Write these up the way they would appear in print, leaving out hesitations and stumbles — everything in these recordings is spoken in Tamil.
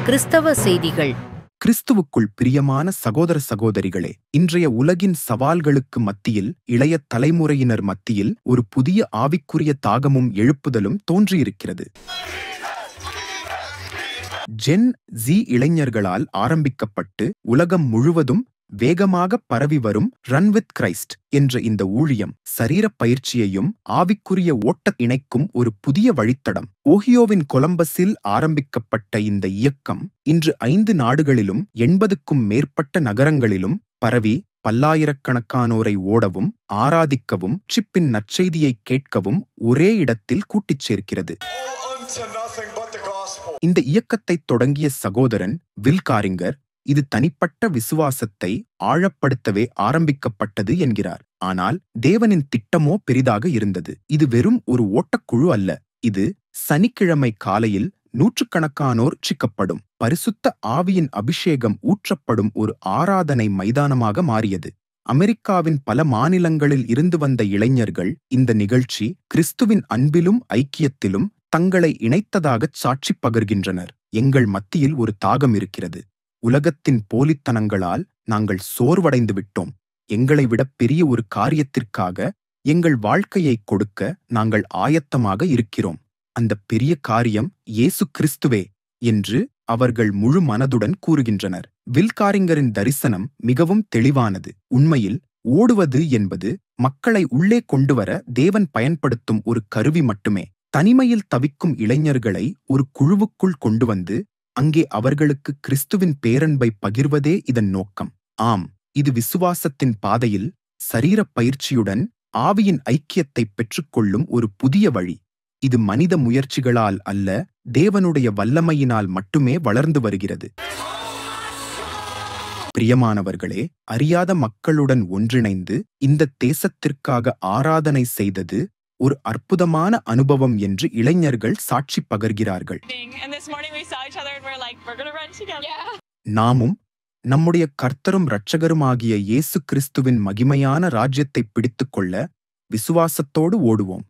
கிறிஸ்தவ செய்திகள். கிறிஸ்துவுக்குள் பிரியமான சகோதர சகோதரிகளே, இன்றைய உலகின் சவால்களுக்கு மத்தியில் இளைய தலைமுறையினர் மத்தியில் ஒரு புதிய ஆவிக்குரிய தாகமும் எழுப்புதலும் தோன்றியிருக்கிறது. ஜென் ஜி இளைஞர்களால் ஆரம்பிக்கப்பட்டு உலகம் முழுவதும் வேகமாக பரவி வரும் ரன் வித் கிரைஸ்ட் என்ற இந்த ஊழியம் சரீர பயிற்சியையும் ஆவிக்குரிய ஓட்ட இணைக்கும் ஒரு புதிய வழித்தடம். ஓஹியோவின் கொலம்பஸில் ஆரம்பிக்கப்பட்ட இந்த இயக்கம் இன்று 5 நாடுகளிலும் 80க்கும் மேற்பட்ட நகரங்களிலும் பரவி பல்லாயிரக்கணக்கானோரை ஓடவும் ஆராதிக்கவும் சிப்பின் நற்செய்தியை கேட்கவும் ஒரே இடத்தில் கூட்டிச் சேர்க்கிறது. இந்த இயக்கத்தை தொடங்கிய சகோதரன் வில் காரிங்கர் இது தனிப்பட்ட விசுவாசத்தை ஆழப்படுத்தவே ஆரம்பிக்கப்பட்டது என்கிறார். ஆனால் தேவனின் திட்டமோ பெரிதாக இருந்தது. இது வெறும் ஒரு ஓட்டக்குழு அல்ல. இது சனிக்கிழமை காலையில் நூற்றுக்கணக்கானோர் சிக்கப்படும் பரிசுத்த ஆவியின் அபிஷேகம் ஊற்றப்படும் ஒரு ஆராதனை மைதானமாக மாறியது. அமெரிக்காவின் பல மாநிலங்களில் இருந்து வந்த இளைஞர்கள் இந்த நிகழ்ச்சி கிறிஸ்துவின் அன்பிலும் ஐக்கியத்திலும் தங்களை இணைத்ததாகச் சாட்சி பகர்கின்றனர். எங்கள் மத்தியில் ஒரு தாகம் இருக்கிறது. உலகத்தின் போலித்தனங்களால் நாங்கள் சோர்வடைந்து விட்டோம். எங்களை விட பெரிய ஒரு காரியத்திற்காக எங்கள் வாழ்க்கையை கொடுக்க நாங்கள் ஆயத்தமாக இருக்கிறோம். அந்த பெரிய காரியம் இயேசு கிறிஸ்துவே என்று அவர்கள் முழு மனதுடன் கூறுகின்றனர். வில் காரிங்கரின் தரிசனம் மிகவும் தெளிவானது. உண்மையில் ஓடுவது என்பது மக்களை உள்ளே கொண்டுவர தேவன் பயன்படுத்தும் ஒரு கருவி மட்டுமே. தனிமையில் தவிக்கும் இளைஞர்களை ஒரு குழுவுக்குள் கொண்டு வந்து அங்கே அவர்களுக்கு கிறிஸ்துவின் பேரன்பை பகிர்வதே இதன் நோக்கம். ஆம், இது விசுவாசத்தின் பாதையில் சரீர பயிற்சியுடன் ஆவியின் ஐக்கியத்தை பெற்றுக்கொள்ளும் ஒரு புதிய வழி. இது மனித முயற்சிகளால் அல்ல, தேவனுடைய வல்லமையினால் மட்டுமே வளர்ந்து வருகிறது. பிரியமானவர்களே, அறியாத மக்களுடன் ஒன்றிணைந்து இந்த தேசத்திற்காக ஆராதனை செய்தது ஒரு அற்புதமான அனுபவம் என்று இளைஞர்கள் சாட்சி பகர்கிறார்கள். நாமும் நம்முடைய கர்த்தரும் இரட்சகருமாகிய இயேசு கிறிஸ்துவின் மகிமையான ராஜ்யத்தை பிடித்துக்கொள்ள விசுவாசத்தோடு ஓடுவோம்.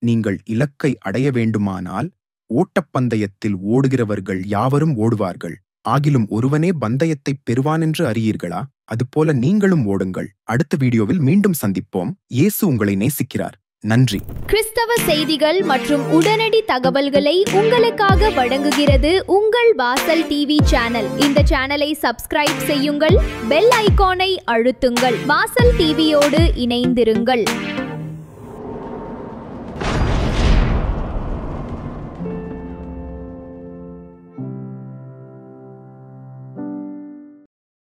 நீங்கள் இலக்கை அடைய வேண்டுமானால் ஓட்டப்பந்தயத்தில் ஓடுகிறவர்கள் யாவரும் ஓடுவார்கள். ஆகிலும் ஒருவனே பந்தயத்தை பெறுவானென்று அறியீர்களா? அதுபோல நீங்களும் ஓடுங்கள். அடுத்த வீடியோவில் மீண்டும் சந்திப்போம். இயேசு உங்களை நேசிக்கிறார். நன்றி. கிறிஸ்தவ செய்திகள் மற்றும் உடனடி தகவல்களை உங்களுக்காக வழங்குகிறது உங்கள் வாசல் டிவி சேனல். இந்த சேனலை சப்ஸ்கிரைப் செய்யுங்கள், பெல் ஐகானை அழுத்துங்கள். வாசல் டிவியோடு இணைந்திருங்கள்.